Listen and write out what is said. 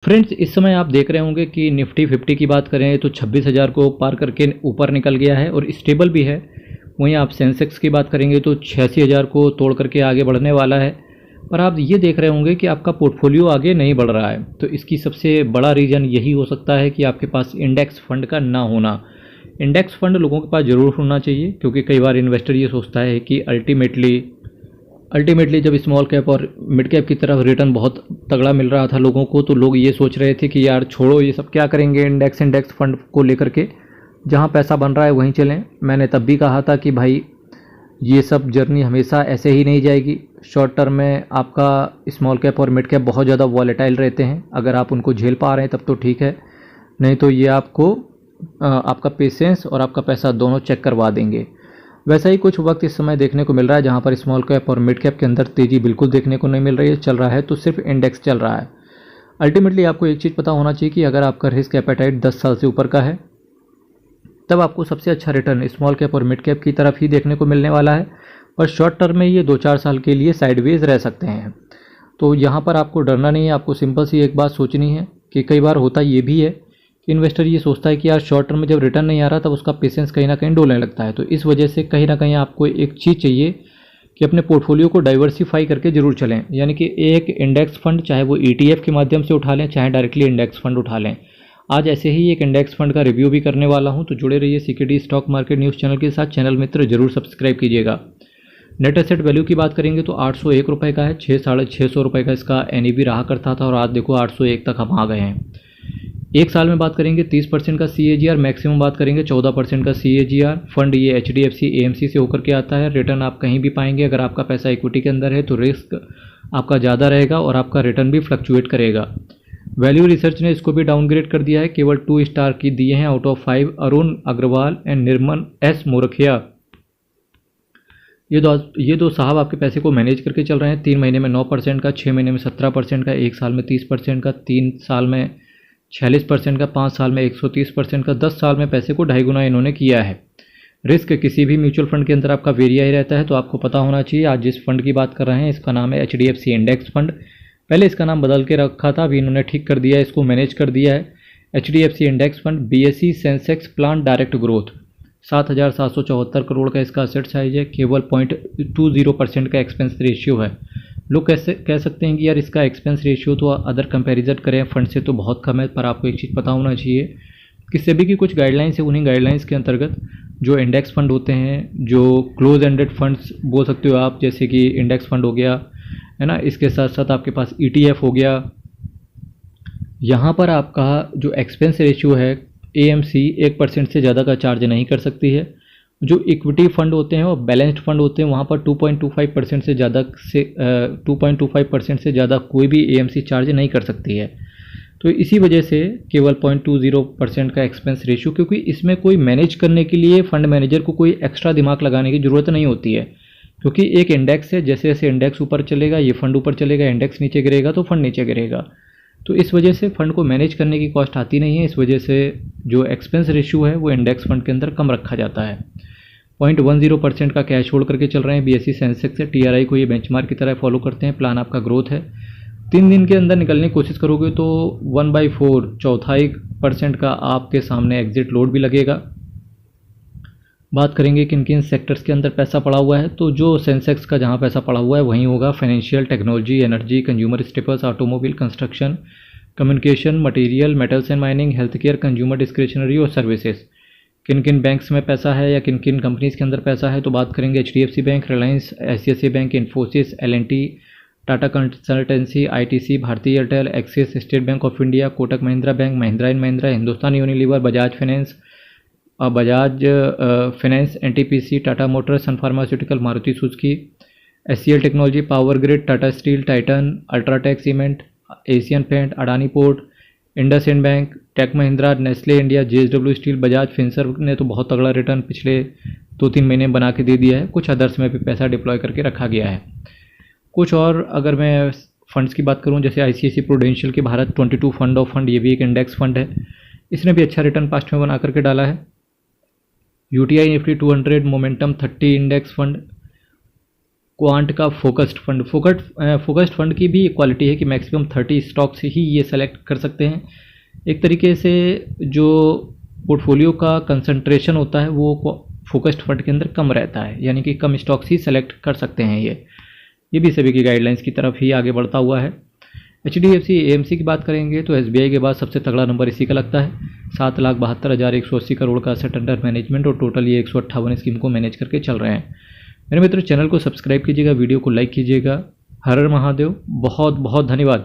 Friends, इस समय आप देख रहे होंगे कि निफ्टी 50 की बात करें तो 26,000 को पार करके ऊपर निकल गया है और स्टेबल भी है। वहीं आप सेंसेक्स की बात करेंगे तो 86,000 को तोड़ करके आगे बढ़ने वाला है। पर आप ये देख रहे होंगे कि आपका पोर्टफोलियो आगे नहीं बढ़ रहा है, तो इसकी सबसे बड़ा रीज़न यही हो सकता है कि आपके पास इंडेक्स फंड का ना होना। इंडेक्स फंड लोगों के पास ज़रूर होना चाहिए, क्योंकि कई बार इन्वेस्टर ये सोचता है कि अल्टीमेटली जब स्मॉल कैप और मिड कैप की तरफ रिटर्न बहुत तगड़ा मिल रहा था लोगों को, तो लोग ये सोच रहे थे कि यार छोड़ो ये सब, क्या करेंगे इंडेक्स फंड को लेकर के, जहाँ पैसा बन रहा है वहीं चलें। मैंने तब भी कहा था कि भाई ये सब जर्नी हमेशा ऐसे ही नहीं जाएगी। शॉर्ट टर्म में आपका स्मॉल कैप और मिड कैप बहुत ज़्यादा वॉलेटाइल रहते हैं। अगर आप उनको झेल पा रहे हैं तब तो ठीक है, नहीं तो ये आपको आपका पेशेंस और आपका पैसा दोनों चेक करवा देंगे। वैसा ही कुछ वक्त इस समय देखने को मिल रहा है, जहाँ पर स्मॉल कैप और मिड कैप के अंदर तेज़ी बिल्कुल देखने को नहीं मिल रही है। चल रहा है तो सिर्फ इंडेक्स चल रहा है। अल्टीमेटली आपको एक चीज़ पता होना चाहिए कि अगर आपका रिस्क एपेटाइट 10 साल से ऊपर का है, तब आपको सबसे अच्छा रिटर्न स्मॉल कैप और मिड कैप की तरफ ही देखने को मिलने वाला है। पर शॉर्ट टर्म में ये 2-4 साल के लिए साइडवेज रह सकते हैं। तो यहाँ पर आपको डरना नहीं है। आपको सिंपल सी एक बात सोचनी है कि कई बार होता ये भी है कि इन्वेस्टर ये सोचता है कि यार शॉर्ट टर्म में जब रिटर्न नहीं आ रहा तब उसका पेशेंस कहीं ना कहीं डोलने लगता है। तो इस वजह से कहीं ना कहीं आपको एक चीज़ चाहिए कि अपने पोर्टफोलियो को डाइवर्सिफाई करके जरूर चलें। यानी कि एक इंडेक्स फंड, चाहे वो ETF के माध्यम से उठा लें, चाहे डायरेक्टली इंडेक्स फंड उठा लें। आज ऐसे ही एक इंडेक्स फंड का रिव्यू भी करने वाला हूं, तो जुड़े रहिए CKD stock market news channel के साथ। चैनल मित्र जरूर सब्सक्राइब कीजिएगा। नेट एसेट वैल्यू की बात करेंगे तो 801 रुपये का है। 600-650 रुपये का इसका NAV रहा करता था और आज देखो 801 तक हम आ गए हैं। एक साल में बात करेंगे 30% का CAGR, मैक्सिमम बात करेंगे 14% का CAGR। फंड ये HDFC AMC से होकर के आता है। रिटर्न आप कहीं भी पाएंगे। अगर आपका पैसा इक्विटी के अंदर है तो रिस्क आपका ज़्यादा रहेगा और आपका रिटर्न भी फ्लक्चुएट करेगा। वैल्यू रिसर्च ने इसको भी डाउनग्रेड कर दिया है, केवल 2 स्टार की दिए हैं out of 5। Arun Agrawal and Nirmal S Morakhia, ये दो साहब आपके पैसे को मैनेज करके चल रहे हैं। 3 महीने में 9% का, 6 महीने में 17% का, 1 साल में 30% का, 3 साल में 46% का, 5 साल में 130% का, 10 साल में पैसे को 2.5 गुना इन्होंने किया है। रिस्क किसी भी म्यूचुअल फंड के अंदर आपका वेरिया ही रहता है, तो आपको पता होना चाहिए। आज जिस फंड की बात कर रहे हैं इसका नाम है HDFC इंडेक्स फंड। पहले इसका नाम बदल के रखा था, अभी इन्होंने ठीक कर दिया है, इसको मैनेज कर दिया है। HDFC index fund BSE Sensex plan direct growth, 7,774 crore का इसका असेट साइज है। केवल 0.20% का एक्सपेंस रेशियो है। लोग कैसे कह सकते हैं कि यार इसका एक्सपेंस रेशियो तो अदर कंपैरिजन करें फंड से तो बहुत कम है, पर आपको एक चीज़ पता होना चाहिए कि सेबी की कुछ गाइडलाइंस है। उन्हीं गाइडलाइंस के अंतर्गत जो इंडेक्स फंड होते हैं, जो क्लोज एंडेड फंड्स बोल सकते हो आप, जैसे कि इंडेक्स फंड हो गया है ना, इसके साथ साथ आपके पास ETF हो गया, यहाँ पर आपका जो एक्सपेंस रेशियो है AMC 1% से ज़्यादा का चार्ज नहीं कर सकती है। जो इक्विटी फंड होते हैं और बैलेंस्ड फंड होते हैं, वहाँ पर 2.25% से ज़्यादा 2.25% से ज़्यादा कोई भी AMC चार्ज नहीं कर सकती है। तो इसी वजह से केवल 0.20% का एक्सपेंस रेशियो, क्योंकि इसमें कोई मैनेज करने के लिए फंड मैनेजर को कोई एक्स्ट्रा दिमाग लगाने की ज़रूरत नहीं होती है, क्योंकि एक इंडेक्स है। जैसे जैसे इंडेक्स ऊपर चलेगा ये फंड ऊपर चलेगा, इंडेक्स नीचे गिरेगा तो फंड नीचे गिरेगा। तो इस वजह से फंड को मैनेज करने की कॉस्ट आती नहीं है। इस वजह से जो एक्सपेंस रेशियो है वो इंडेक्स फंड के अंदर कम रखा जाता है। 0.10% का कैश होल्ड करके चल रहे हैं। BSE सेंसेक्स से TRI को ये बेंचमार्क की तरह फॉलो करते हैं। प्लान आपका ग्रोथ है। 3 दिन के अंदर निकलने की कोशिश करोगे तो 1/4 चौथाई % का आपके सामने एग्जिट लोड भी लगेगा। बात करेंगे किन किन सेक्टर्स के अंदर पैसा पड़ा हुआ है, तो जो सेंसेक्स का जहां पैसा पड़ा हुआ है वहीं होगा financial, technology, energy, consumer staples, automobile, construction, communication, material, metals and mining, health care, consumer discretionary और सर्विसेज। किन किन बैंक्स में पैसा है या किन किन कंपनीज के अंदर पैसा है, तो बात करेंगे HDFC Bank, Reliance, ICICI Bank, Infosys, L&T, Tata Consultancy, ITC, Bharti Airtel, Axis, State Bank of India, Kotak Mahindra Bank, Mahindra and Mahindra, Hindustan Unilever, Bajaj Finance, NTPC, Tata Motors, Sun Pharmaceutical, Maruti Suzuki, SCL Technology, Power Grid, Tata Steel, Titan, UltraTech Cement, Asian Paint, Adani Port, IndusInd Bank, Tech Mahindra, Nestle India, JSW Steel, Bajaj Finserv ने तो बहुत तगड़ा return पिछले 2-3 महीने बना के दे दिया है। कुछ अदर्स में भी पैसा डिप्लॉय करके रखा गया है। कुछ और अगर मैं फंड्स की बात करूं, जैसे ICICI प्रूडेंशियल के भारत 22 फंड ऑफ फंड, ये भी एक इंडेक्स फंड है। इसने भी अच्छा रिटर्न पास्ट में बना करके डाला है। UTI Nifty 200 momentum 30 index fund, quant का फोकस्ड फंड की भी क्वालिटी है कि मैक्सिमम 30 स्टॉक्स ही ये सेलेक्ट कर सकते हैं। एक तरीके से जो पोर्टफोलियो का कंसंट्रेशन होता है वो फोकस्ड फंड के अंदर कम रहता है, यानी कि कम स्टॉक्स ही सेलेक्ट कर सकते हैं। ये भी सभी की गाइडलाइंस की तरफ ही आगे बढ़ता हुआ है। HDFC AMC की बात करेंगे तो SBI के बाद सबसे तगड़ा नंबर इसी का लगता है। 7,72,180 करोड़ का एसेट अंडर मैनेजमेंट और टोटल ये 158 स्कीम को मैनेज करके चल रहे हैं। मेरे मित्रों, चैनल को सब्सक्राइब कीजिएगा, वीडियो को लाइक कीजिएगा। हर हर महादेव, बहुत बहुत धन्यवाद।